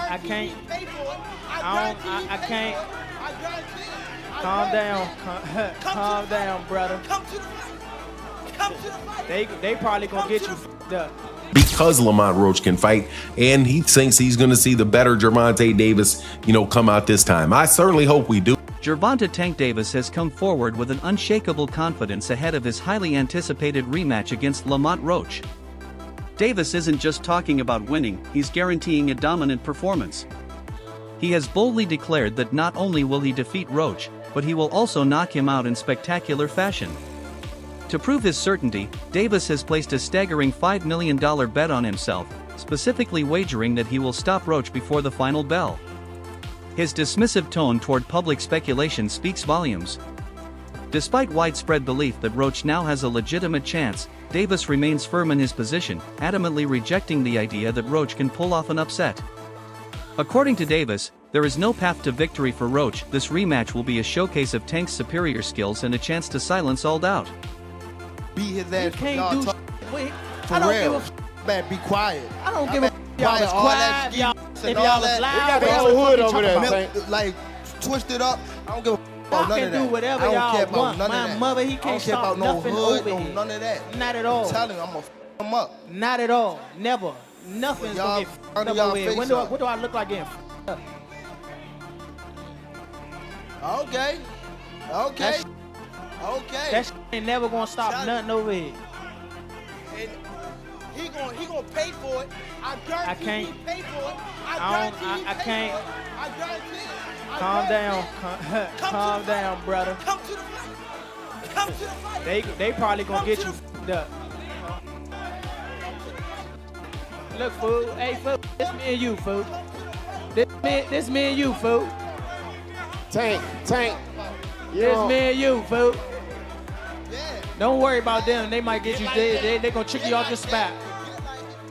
I can't. you pay for it. I can't. I guarantee it. Calm down. Calm down, brother. Come to the fight. Come to the fight. They probably gonna get you f***ed up. Because Lamont Roach can fight, and he thinks he's going to see the better Gervonta Davis, come out this time. I certainly hope we do. Gervonta Tank Davis has come forward with an unshakable confidence ahead of his highly anticipated rematch against Lamont Roach. Davis isn't just talking about winning, he's guaranteeing a dominant performance. He has boldly declared that not only will he defeat Roach, but he will also knock him out in spectacular fashion. To prove his certainty, Davis has placed a staggering $5 million bet on himself, specifically wagering that he will stop Roach before the final bell. His dismissive tone toward public speculation speaks volumes. Despite widespread belief that Roach now has a legitimate chance, Davis remains firm in his position, adamantly rejecting the idea that Roach can pull off an upset. According to Davis, there is no path to victory for Roach. This rematch will be a showcase of Tank's superior skills and a chance to silence all doubt. Beat his ass. You can't do shit. I don't give a f***. Man, be quiet. I don't give a f***. Y'all was all that quiet. Y'all, ski if and y'all all was that. loud, They got what the y'all whole was hood fucking over talking there. about? Like, twist it up. I don't give a f*** Y'all about none can of that. do whatever I don't y'all care about want. none of My that. mother, he I don't can't care stop about no nothing hood, over no here. none of that. Not at all. I'm telling you, I'm gonna f him up. Not at all. Never. Nothing's Y'all gonna get f***ed under up y'all over here. face What do I look like getting f***ed up? Okay. Okay. Okay. That shit ain't never gonna stop nothing over here. And he gonna pay for it. I guarantee can't. he pay for it. I can't. I guarantee it. Calm down. Calm down, brother. Come to the fight. Come to the fight. They probably gonna get you f***ed up. Look, fool. Hey, fool. This me and you, fool. This me and you, fool. Tank. This me and you, fool. Yeah. Don't worry about them. They might get you. They gonna trick you off your spot.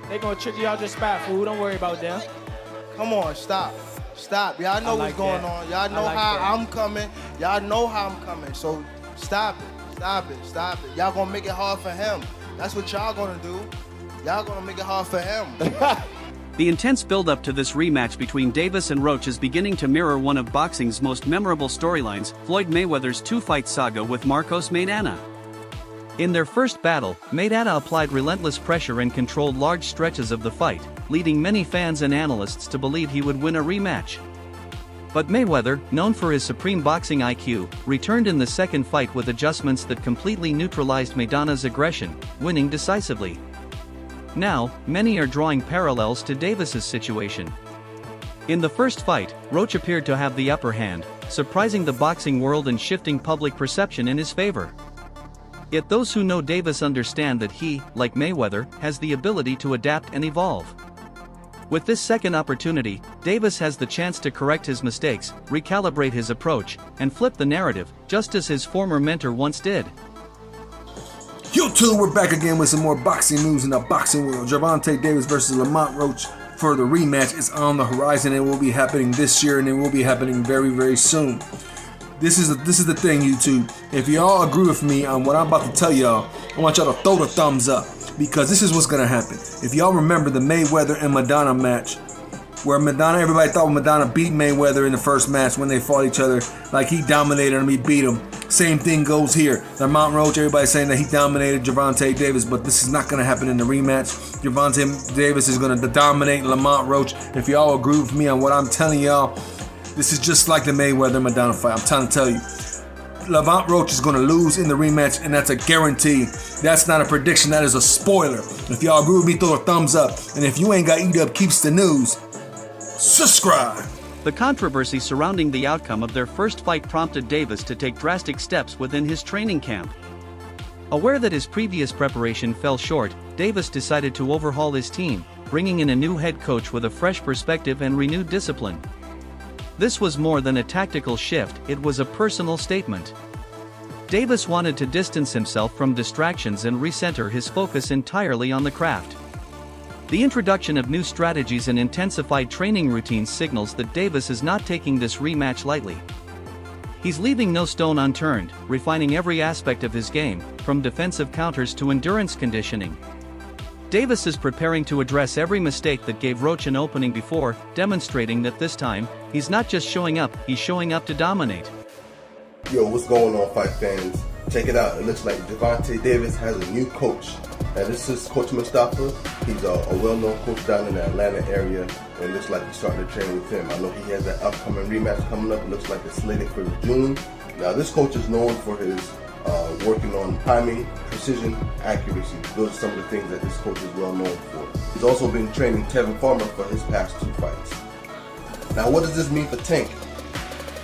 They gonna trick you off your spot, fool. Don't worry about them. Come on, stop. Stop. Y'all know like what's going that. on. Y'all know like how that. I'm coming. Y'all know how I'm coming. So stop it. Stop it. Stop it. Y'all gonna make it hard for him. That's what y'all gonna do. Y'all gonna make it hard for him. The intense build-up to this rematch between Davis and Roach is beginning to mirror one of boxing's most memorable storylines, Floyd Mayweather's two-fight saga with Marcos Maidana. In their first battle, Maidana applied relentless pressure and controlled large stretches of the fight, leading many fans and analysts to believe he would win a rematch. But Mayweather, known for his supreme boxing IQ, returned in the second fight with adjustments that completely neutralized Maidana's aggression, winning decisively. Now, many are drawing parallels to Davis's situation. In the first fight, Roach appeared to have the upper hand, surprising the boxing world and shifting public perception in his favor. Yet those who know Davis understand that he, like Mayweather, has the ability to adapt and evolve. With this second opportunity, Davis has the chance to correct his mistakes, recalibrate his approach, and flip the narrative, just as his former mentor once did. YouTube, we're back again with some more boxing news in the boxing world. Gervonta Davis versus Lamont Roach for the rematch is on the horizon. It will be happening this year, and it will be happening very, very soon. This is the thing, YouTube. If y'all agree with me on what I'm about to tell y'all, I want y'all to throw the thumbs up, because this is what's gonna happen. If y'all remember the Mayweather and Maidana match, where everybody thought Maidana beat Mayweather in the first match when they fought each other, like he dominated him, he beat him. Same thing goes here. Lamont Roach, everybody's saying that he dominated Gervonta Davis, but this is not going to happen in the rematch. Gervonta Davis is going to dominate Lamont Roach. If y'all agree with me on what I'm telling y'all, this is just like the Mayweather-Maidana fight. I'm trying to tell you. Lamont Roach is going to lose in the rematch, and that's a guarantee. That's not a prediction. That is a spoiler. If y'all agree with me, throw a thumbs up. And if you ain't got Eat Up Keeps the News, subscribe. The controversy surrounding the outcome of their first fight prompted Davis to take drastic steps within his training camp. Aware that his previous preparation fell short, Davis decided to overhaul his team, bringing in a new head coach with a fresh perspective and renewed discipline. This was more than a tactical shift, it was a personal statement. Davis wanted to distance himself from distractions and recenter his focus entirely on the craft. The introduction of new strategies and intensified training routines signals that Davis is not taking this rematch lightly. He's leaving no stone unturned, refining every aspect of his game, from defensive counters to endurance conditioning. Davis is preparing to address every mistake that gave Roach an opening before, demonstrating that this time, he's not just showing up, he's showing up to dominate. Yo, what's going on, fight fans? Check it out. It looks like Gervonta Davis has a new coach. Now, this is Coach Mustafa. He's a well-known coach down in the Atlanta area, and it looks like he's starting to train with him. I know he has that upcoming rematch coming up. It looks like it's slated for June. Now, this coach is known for his working on timing, precision, accuracy. Those are some of the things that this coach is well known for. He's also been training Tevin Farmer for his past 2 fights. Now, what does this mean for Tank?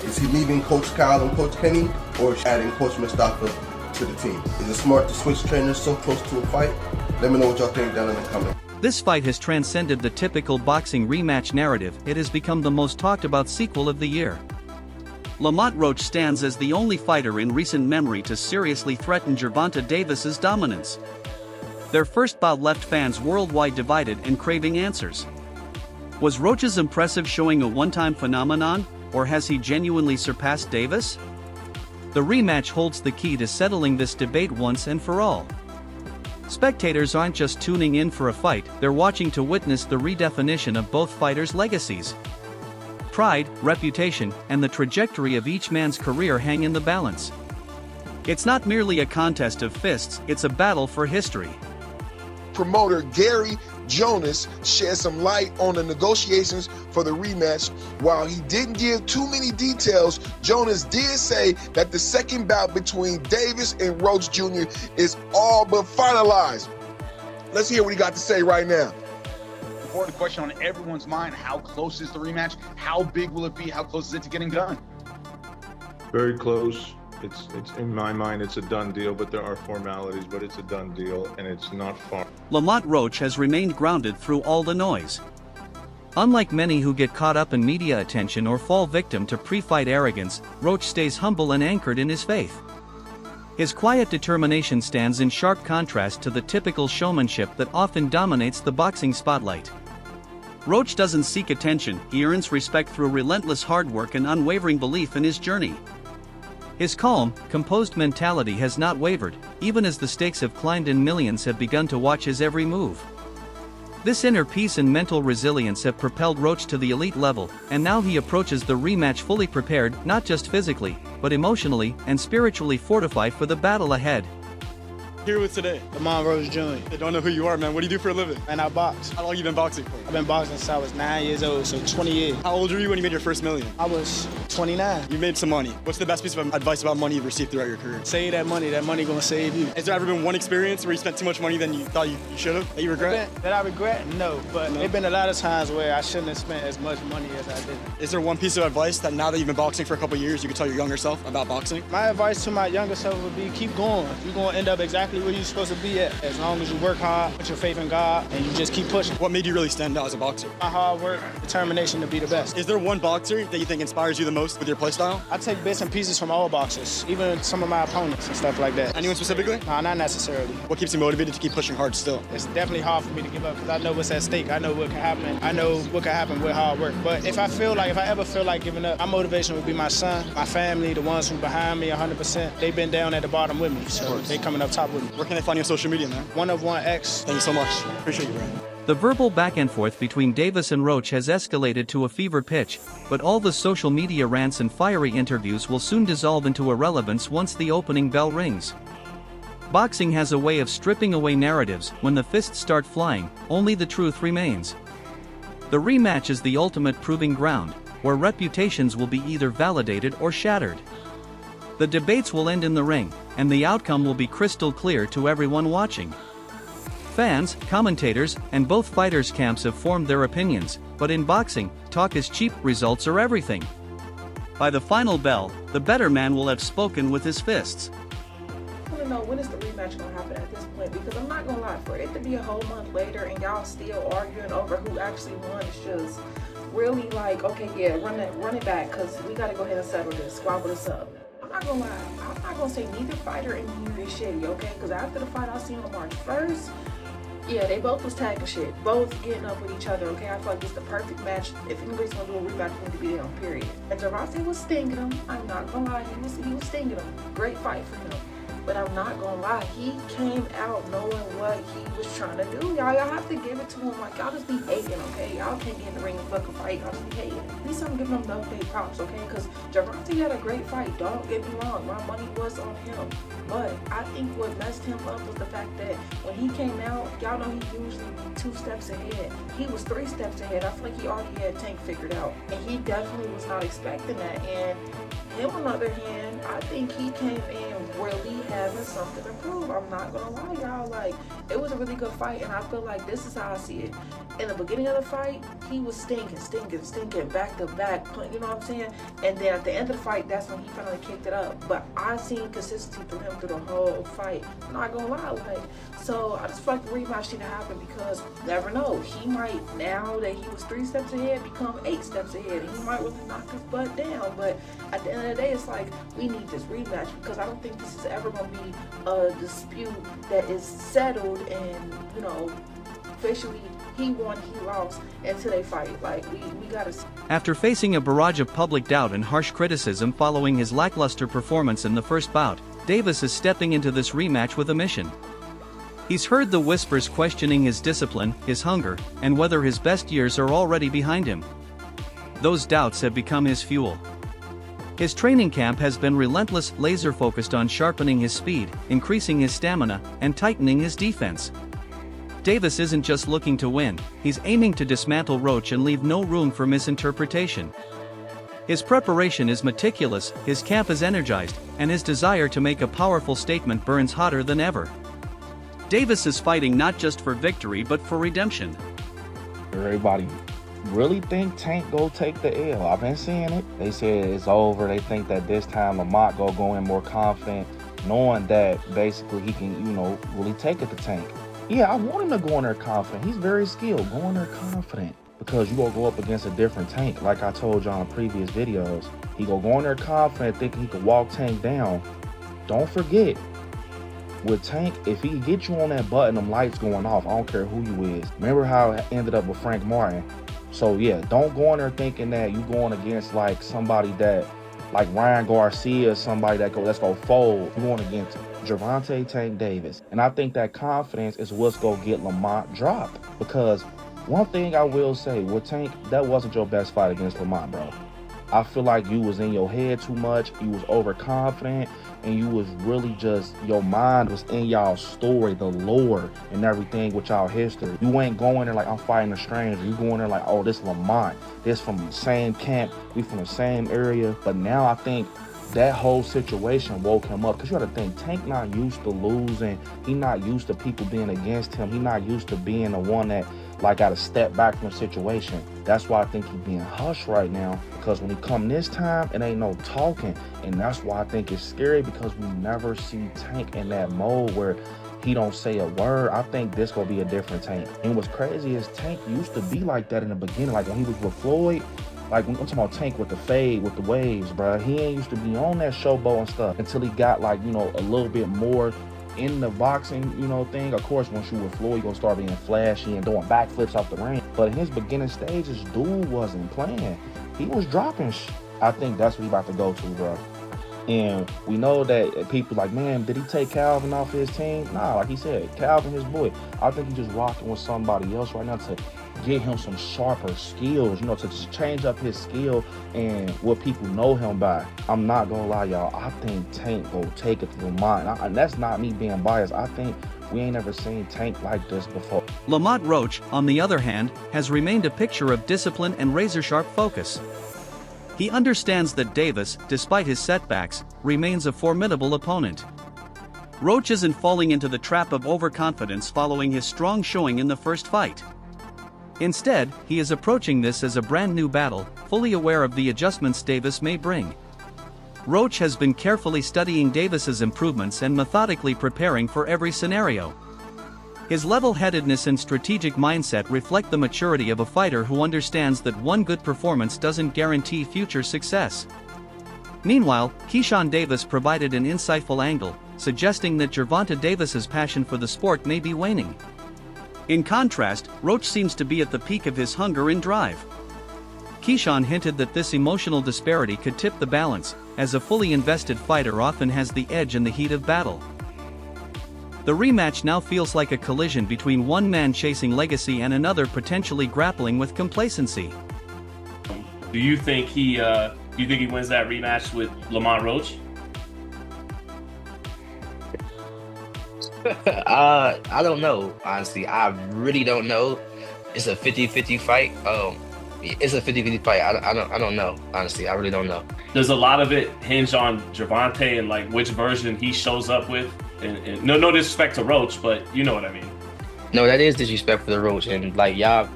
Is he leaving Coach Kyle and Coach Kenny, or is he adding Coach Mustafa to the team? Is it smart to switch trainers so close to a fight? Let me know what y'all think down in the comments. This fight has transcended the typical boxing rematch narrative. It has become the most talked about sequel of the year. Lamont Roach stands as the only fighter in recent memory to seriously threaten Gervonta Davis's dominance. Their first bout left fans worldwide divided and craving answers. Was Roach's impressive showing a one-time phenomenon, or has he genuinely surpassed Davis? The rematch holds the key to settling this debate once and for all. Spectators aren't just tuning in for a fight, they're watching to witness the redefinition of both fighters' legacies. Pride, reputation, and the trajectory of each man's career hang in the balance. It's not merely a contest of fists, it's a battle for history. Promoter Gary Jonas shed some light on the negotiations for the rematch. While he didn't give too many details, Jonas did say that the second bout between Davis and Roach Jr. is all but finalized. Let's hear what he got to say right now. Important question on everyone's mind: how close is the rematch? How big will it be? How close is it to getting done? Very close. It's in my mind, it's a done deal, but there are formalities, but it's a done deal, and it's not far. Lamont Roach has remained grounded through all the noise. Unlike many who get caught up in media attention or fall victim to pre-fight arrogance, Roach stays humble and anchored in his faith. His quiet determination stands in sharp contrast to the typical showmanship that often dominates the boxing spotlight. Roach doesn't seek attention, he earns respect through relentless hard work and unwavering belief in his journey. His calm, composed mentality has not wavered, even as the stakes have climbed and millions have begun to watch his every move. This inner peace and mental resilience have propelled Roach to the elite level, and now he approaches the rematch fully prepared, not just physically, but emotionally and spiritually fortified for the battle ahead. Here with today, Lamont Roach Jr. I don't know who you are, man. What do you do for a living? And I box. How long have you been boxing for? I've been boxing since I was 9 years old, so 20 years. How old were you when you made your first million? I was 29. You made some money. What's the best piece of advice about money you've received throughout your career? Save that money gonna save you. Has there ever been one experience where you spent too much money than you thought you should have, that you regret? That I regret? No, but there's been a lot of times where I shouldn't have spent as much money as I did. Is there one piece of advice that now that you've been boxing for a couple of years, you could tell your younger self about boxing? My advice to my younger self would be keep going. You're gonna end up exactly where you're supposed to be at. As long as you work hard, put your faith in God, and you just keep pushing. What made you really stand out as a boxer? My hard work, determination to be the best. Is there one boxer that you think inspires you the most with your play style? I take bits and pieces from all boxers, even some of my opponents and stuff like that. Anyone specifically? No, not necessarily. What keeps you motivated to keep pushing hard still? It's definitely hard for me to give up because I know what's at stake. I know what can happen. I know what can happen with hard work. But if I ever feel like giving up, my motivation would be my son, my family, the ones who behind me 100%. They've been down at the bottom with me, so they coming up top with me. Where can they find you on social media, man? 1of1X. Thank you so much. Appreciate you, bro. The verbal back and forth between Davis and Roach has escalated to a fever pitch, but all the social media rants and fiery interviews will soon dissolve into irrelevance once the opening bell rings. Boxing has a way of stripping away narratives. When the fists start flying, only the truth remains. The rematch is the ultimate proving ground, where reputations will be either validated or shattered. The debates will end in the ring, and the outcome will be crystal clear to everyone watching. Fans, commentators, and both fighters' camps have formed their opinions, but in boxing, talk is cheap, results are everything. By the final bell, the better man will have spoken with his fists. I want to know, when is the rematch going to happen at this point? Because I'm not going to lie, for it to be a whole month later and y'all still arguing over who actually won is just really like, okay, yeah, run it back, because we got to go ahead and settle this, squabble this up. I'm not going to lie, I'm not going to say neither fighter in here is shitty, okay? Because after the fight I seen on March 1st, yeah, they both was tagging shit, both getting up with each other, okay? I feel like it's the perfect match. If anybody's gonna do a rematch, it need to be them, period. And Gervonta was stinging him. I'm not gonna lie, he was stinging him. Great fight for him. But I'm not gonna lie, he came out knowing what he was trying to do. Y'all have to give it to him. Like, y'all just be hating, okay? Y'all can't get in the ring and fucking fight. Y'all just be hating. At least I'm giving him those big props, okay? Because Gervonta had a great fight. Don't get me wrong. My money was on him. But I think what messed him up was the fact that when he came out, y'all know he usually be 2 steps ahead. He was 3 steps ahead. I feel like he already had Tank figured out. And he definitely was not expecting that. And him, on the other hand, I think he came in really having something to prove. I'm not gonna lie, y'all. Like, it was a really good fight, and I feel like this is how I see it. In the beginning of the fight, he was stinking, back to back, you know what I'm saying? And then at the end of the fight, that's when he finally kicked it up. But I seen consistency through him through the whole fight. I'm not gonna lie, like, so I just feel like the rematch need to happen because you never know. He might, now that he was 3 steps ahead, become 8 steps ahead, and he might really knock his butt down. But at the end of the day, it's like, we need this rematch because I don't think this is ever going to be a dispute that is settled and, you know, officially he won, he lost until they fight. Like, we got to. After facing a barrage of public doubt and harsh criticism following his lackluster performance in the first bout, Davis is stepping into this rematch with a mission. He's heard the whispers questioning his discipline, his hunger, and whether his best years are already behind him. Those doubts have become his fuel. His training camp has been relentless, laser-focused on sharpening his speed, increasing his stamina, and tightening his defense. Davis isn't just looking to win, he's aiming to dismantle Roach and leave no room for misinterpretation. His preparation is meticulous, his camp is energized, and his desire to make a powerful statement burns hotter than ever. Davis is fighting not just for victory but for redemption. Everybody really think Tank go take the L. I've been seeing it. They said it's over. They think that this time Lamont go in more confident, knowing that basically he can, you know, really take it to Tank. Yeah, I want him to go in there confident. He's very skilled. Go in there confident because you gonna go up against a different Tank. Like I told y'all in previous videos, he gonna go in there confident, thinking he could walk Tank down. Don't forget, with Tank, if he get you on that button, them lights going off. I don't care who you is. Remember how it ended up with Frank Martin? So yeah, don't go in there thinking that you going against like somebody that, like Ryan Garcia, somebody that let's go fold. You going against Gervonta Tank Davis. And I think that confidence is what's going to get Lamont dropped. Because one thing I will say, with Tank, that wasn't your best fight against Lamont, bro. I feel like you was in your head too much, you was overconfident, and you was really just, your mind was in y'all story, the lore and everything with y'all history. You ain't going there like, I'm fighting a stranger. You going there like, oh, this Lamont, this from the same camp, we from the same area. But now I think that whole situation woke him up, because you got to think, Tank not used to losing. He not used to people being against him. He not used to being the one that like got to step back from the situation. That's why I think he's being hushed right now, because when he come this time, it ain't no talking. And that's why I think it's scary, because we never see Tank in that mode where he don't say a word. I think this gonna be a different Tank. And what's crazy is Tank used to be like that in the beginning, like when he was with Floyd. Like, I'm talking about Tank with the fade, with the waves, bro. He ain't used to be on that showboat and stuff until he got, like, you know, a little bit more in the boxing, you know, thing. Of course, once you with Floyd, you're gonna start being flashy and doing backflips off the ring. But in his beginning stages, dude wasn't playing. He was dropping I think that's what he about to go to, bro. And we know that people like, man, did he take Calvin off his team? Nah, like he said, Calvin, his boy. I think he's just rocking with somebody else right now to get him some sharper skills, you know, to just change up his skill and what people know him by. I'm not gonna lie, y'all. I think Tank will take it to Lamont. And that's not me being biased. I think we ain't ever seen Tank like this before. Lamont Roach, on the other hand, has remained a picture of discipline and razor-sharp focus. He understands that Davis, despite his setbacks, remains a formidable opponent. Roach isn't falling into the trap of overconfidence following his strong showing in the first fight. Instead, he is approaching this as a brand new battle, fully aware of the adjustments Davis may bring. Roach has been carefully studying Davis's improvements and methodically preparing for every scenario. His level-headedness and strategic mindset reflect the maturity of a fighter who understands that one good performance doesn't guarantee future success. Meanwhile, Keyshawn Davis provided an insightful angle, suggesting that Gervonta Davis's passion for the sport may be waning. In contrast, Roach seems to be at the peak of his hunger and drive. Keyshawn hinted that this emotional disparity could tip the balance, as a fully invested fighter often has the edge in the heat of battle. The rematch now feels like a collision between one man chasing legacy and another potentially grappling with complacency. Do you think he wins that rematch with Lamont Roach? I don't know, honestly. I really don't know. It's a 50-50 fight. It's a 50-50 fight. I don't know, honestly. I really don't know. Does a lot of it hinge on Gervonta and like which version he shows up with? And no disrespect to Roach, but you know what I mean. No, that is disrespectful to Roach, and like y'all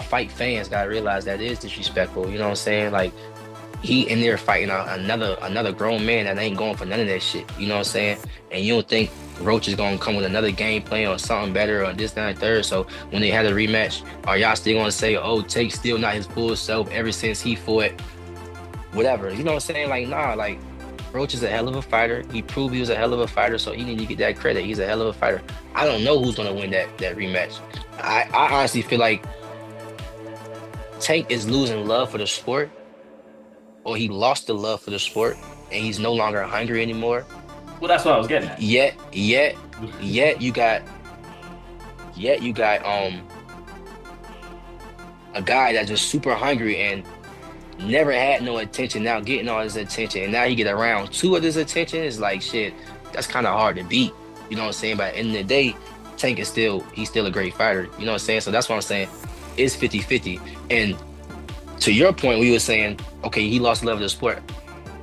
fight fans gotta realize that is disrespectful. You know what I'm saying? Like he in there fighting another grown man that ain't going for none of that shit. You know what I'm saying? And you don't think Roach is gonna come with another game plan or something better or this, that, and third? So when they had a rematch, are y'all still gonna say, oh, Take's still not his full self ever since he fought whatever? You know what I'm saying? Like, nah, like Roach is a hell of a fighter. He proved he was a hell of a fighter, so he need to get that credit. He's a hell of a fighter. I don't know who's gonna win that rematch. I honestly feel like Tank is losing love for the sport, or he lost the love for the sport, and he's no longer hungry anymore. Well, that's what I was getting at. Yet you got a guy that's just super hungry and never had no attention, now getting all his attention, and now he get around two of his attention. Is like shit, that's kind of hard to beat. You know what I'm saying? But at the end of the day, Tank is still a great fighter. You know what I'm saying? So that's what I'm saying. It's 50-50. And to your point, we were saying, okay, he lost love of the sport.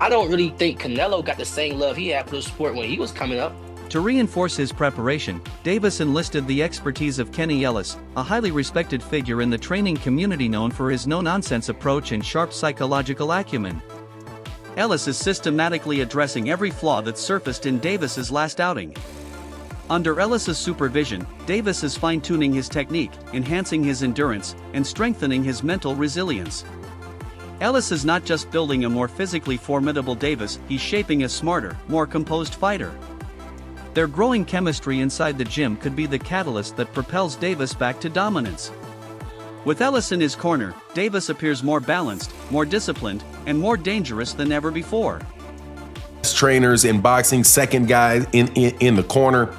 I don't really think Canelo got the same love he had for the sport when he was coming up. To reinforce his preparation, Davis enlisted the expertise of Kenny Ellis, a highly respected figure in the training community known for his no-nonsense approach and sharp psychological acumen. Ellis is systematically addressing every flaw that surfaced in Davis's last outing. Under Ellis's supervision, Davis is fine-tuning his technique, enhancing his endurance, and strengthening his mental resilience. Ellis is not just building a more physically formidable Davis, he's shaping a smarter, more composed fighter. Their growing chemistry inside the gym could be the catalyst that propels Davis back to dominance. With Ellis in his corner, Davis appears more balanced, more disciplined, and more dangerous than ever before. Trainers in boxing, second guy in the corner,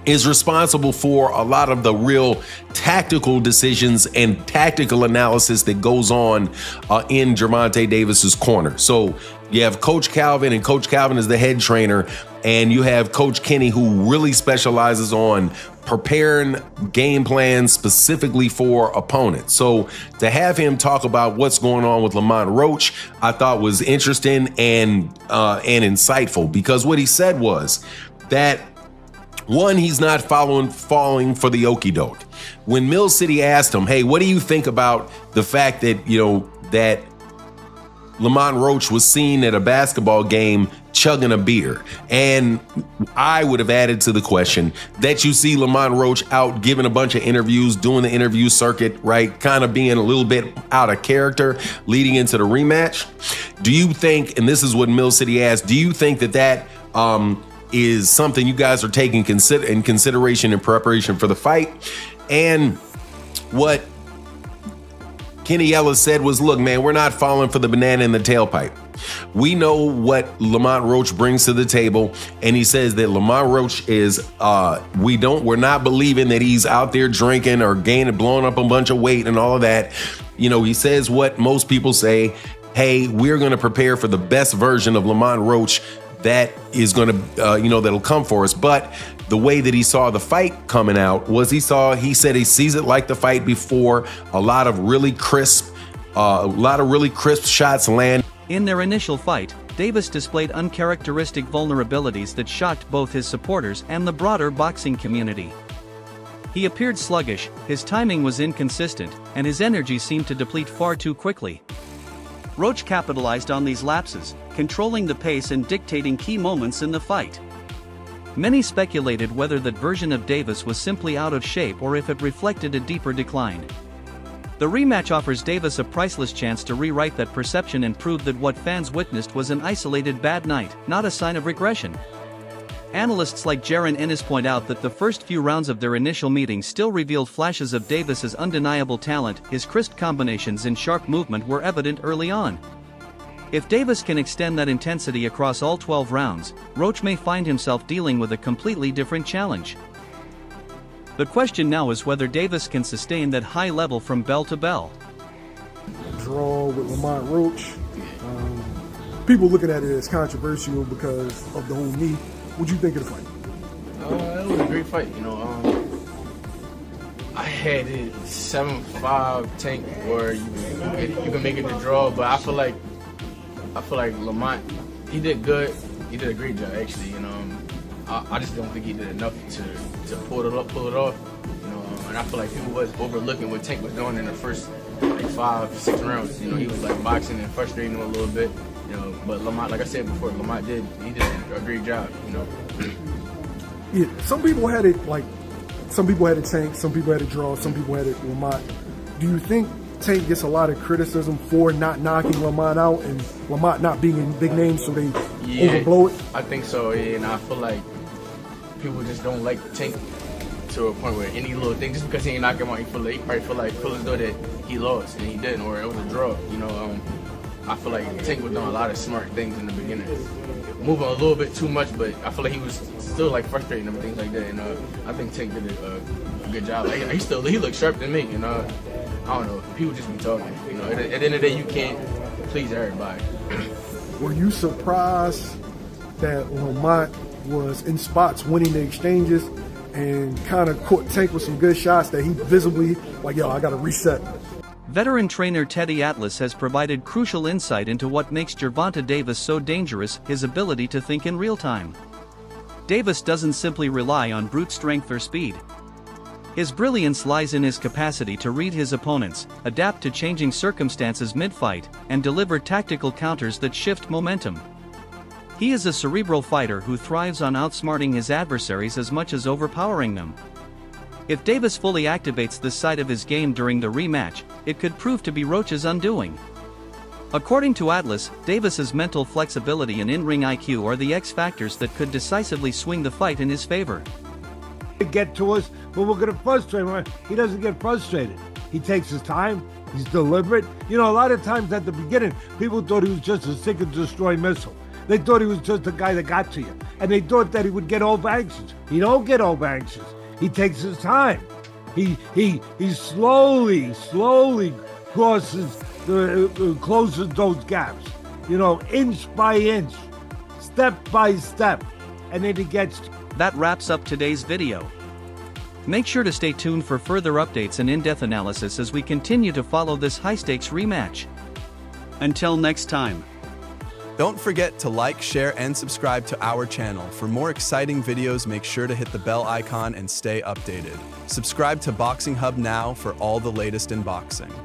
is responsible for a lot of the real tactical decisions and tactical analysis that goes on in Gervonta Davis's corner. So you have Coach Calvin, and Coach Calvin is the head trainer, and you have Coach Kenny, who really specializes on preparing game plans specifically for opponents. So to have him talk about what's going on with Lamont Roach, I thought was interesting and insightful, because what he said was that, one, he's not falling for the okie doke. When Mill City asked him, hey, what do you think about the fact that, that Lamont Roach was seen at a basketball game chugging a beer? And I would have added to the question that you see Lamont Roach out giving a bunch of interviews, doing the interview circuit, right? Kind of being a little bit out of character leading into the rematch. Do you think, and this is what Mill City asked, do you think that is something you guys are taking in consideration in preparation for the fight? And what Kenny Ellis said was, look, man, we're not falling for the banana in the tailpipe. We know what Lamont Roach brings to the table, and he says that Lamont Roach is we're not believing that he's out there drinking or blowing up a bunch of weight and all of that. He says what most people say, hey, we're going to prepare for the best version of Lamont Roach that is going to that'll come for us. But the way that he saw the fight coming out was he said he sees it like the fight before. A lot of really crisp shots land. In their initial fight, Davis displayed uncharacteristic vulnerabilities that shocked both his supporters and the broader boxing community. He appeared sluggish, his timing was inconsistent, and his energy seemed to deplete far too quickly. Roach capitalized on these lapses, controlling the pace and dictating key moments in the fight. Many speculated whether that version of Davis was simply out of shape or if it reflected a deeper decline. The rematch offers Davis a priceless chance to rewrite that perception and prove that what fans witnessed was an isolated bad night, not a sign of regression. Analysts like Jaron Ennis point out that the first few rounds of their initial meeting still revealed flashes of Davis's undeniable talent. His crisp combinations and sharp movement were evident early on. If Davis can extend that intensity across all 12 rounds, Roach may find himself dealing with a completely different challenge. The question now is whether Davis can sustain that high level from bell to bell. Draw with Lamont Roach. People looking at it as controversial because of the whole knee. What do you think of the fight? It was a great fight. I had it 7-5 Tank where you can make it the draw, but I feel like Lamont, he did good. He did a great job actually. I just don't think he did enough to pull it off. And I feel like people was overlooking what Tank was doing in the first 5-6 rounds. He was like boxing and frustrating him a little bit. But Lamont, like I said before, Lamont did a great job. Yeah, some people had it Tank, some people had it draw, some people had it Lamont. Do you think Tank gets a lot of criticism for not knocking Lamont out and Lamont not being a big name, so they overblow it? I think so, yeah, and I feel like people just don't like Tank to a point where any little thing, just because he ain't knock him out, he probably feel as though that he lost, and he didn't, or it was a draw. I feel like Tank was doing a lot of smart things in the beginning, moving a little bit too much, but I feel like he was still frustrating him and things like that. And I think Tank did a good job. He looked sharp to me. I don't know. People just be talking. At the end of the day, you can't please everybody. Were you surprised that Lamont was in spots winning the exchanges and kind of caught Tank with some good shots that he visibly I got to reset? Veteran trainer Teddy Atlas has provided crucial insight into what makes Gervonta Davis so dangerous: his ability to think in real time. Davis doesn't simply rely on brute strength or speed. His brilliance lies in his capacity to read his opponents, adapt to changing circumstances mid-fight, and deliver tactical counters that shift momentum. He is a cerebral fighter who thrives on outsmarting his adversaries as much as overpowering them. If Davis fully activates this side of his game during the rematch, it could prove to be Roach's undoing. According to Atlas, Davis's mental flexibility and in-ring IQ are the X factors that could decisively swing the fight in his favor. Get to us, but we're going to frustrate him. He doesn't get frustrated. He takes his time. He's deliberate. A lot of times at the beginning, people thought he was just a seek and destroy missile. They thought he was just a guy that got to you. And they thought that he would get over anxious. He don't get over anxious. He takes his time. He slowly closes those gaps. Inch by inch, step by step, and then he gets. That wraps up today's video. Make sure to stay tuned for further updates and in-depth analysis as we continue to follow this high-stakes rematch. Until next time. Don't forget to like, share, and subscribe to our channel. For more exciting videos, make sure to hit the bell icon and stay updated. Subscribe to Boxing Hub now for all the latest in boxing.